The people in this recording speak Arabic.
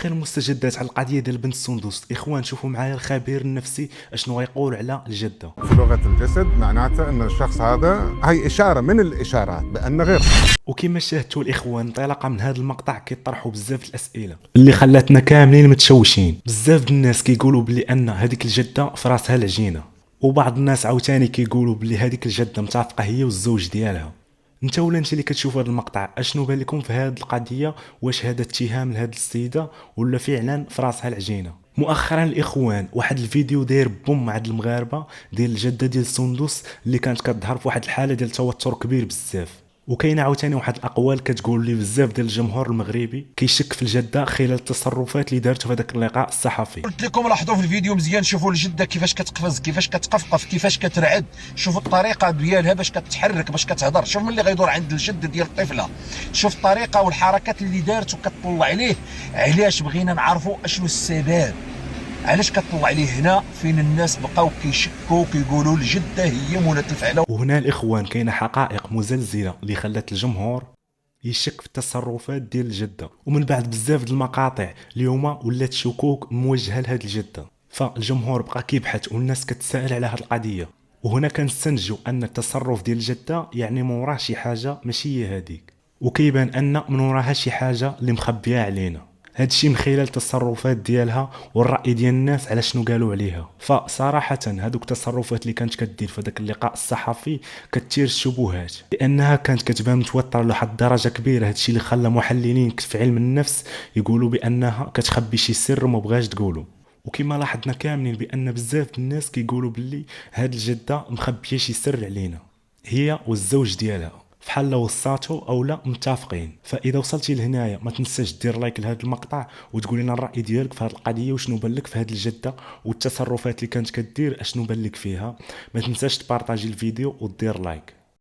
غير مستجدات على القضيه ديال بنت سندوس. اخوان شوفوا معايا الخبير النفسي اشنو غيقول على الجده. في لغة الجسد معناته أن الشخص هذا هي إشارة من الإشارات بأن غير. وكما شاهدتوا الاخوان انطلاقا من هذا المقطع كيطرحوا بزاف الاسئله اللي خلاتنا كاملين متشوشين. بزاف د الناس كيقولوا بلي ان هذيك الجده في راسها العجينه، وبعض الناس عاوتاني كيقولوا بلي هذيك الجده متفقه هي والزوج ديالها. انت ولا انت اللي كتشوف هذا المقطع اشنو بان لكم في هذه القضيه؟ واش هذا اتهام لهذه السيده ولا فعلا في راسها العجينه؟ مؤخرا الاخوان واحد الفيديو داير بوم عند المغاربه ديال الجده ديال سندس اللي كانت كتظهر في واحد الحاله ديال توتر كبير بزاف. وكاين عاوتاني واحد الاقوال كتقول لي بزاف ديال الجمهور المغربي كيشك في الجده خلال التصرفات اللي دارت في هذاك اللقاء الصحفي. قلت لكم لاحظوا في الفيديو مزيان، شوفوا الجده كيفاش كتقفز، كيفاش كتقفقف، كيفاش كترعد، شوفوا الطريقه ديالها باش كتحرك، باش كتهضر. شوف ملي غيدور عند الجد ديال الطفله، شوف الطريقه والحركات اللي دارت وكتطلع عليه. علاش بغينا نعرفوا اشنو السبب، علاش كتطلع عليه هنا فين الناس بقاو كيشكوا كيقولوا الجده هي مولات الفعله. وهنا الاخوان كاينه حقائق مزلزله اللي خلات الجمهور يشك في التصرفات ديال الجده. ومن بعد بزاف د المقاطع اليوم ولات شكوك موجهه لهاد الجده، فالجمهور بقى كيبحث والناس كتسائل على هاد القضيه. وهنا كنستنتجوا ان التصرف ديال الجده يعني من وراه شي حاجه ماشي هي هذيك، وكيبان ان من وراها شي حاجه اللي مخبيه علينا. هادشي من خلال التصرفات ديالها والرأي ديال الناس على شنو قالوا عليها. فصراحة هادوك التصرفات اللي كانت كدير في داك اللقاء الصحفي كتثير الشبهات، لانها كانت كتبان متوتره لواحد الدرجه كبيره. هادشي اللي خلى محللين في علم النفس يقولوا بانها كتخبي شي سر وما بغاش تقولوا. وكما لاحظنا كاملين بان بزاف الناس كيقولوا باللي هاد الجده مخبيه شي سر علينا هي والزوج ديالها، فحال وصاتو او لا متفقين. فاذا وصلتي لهنايا ما تنساش دير لايك لهذا المقطع وتقول لنا الراي ديالك في هذه القضيه وشنو بان لك في هذه الجده والتصرفات اللي كانت كدير اشنو بان لك فيها. ما تنساش تبارطاجي الفيديو ودير لايك.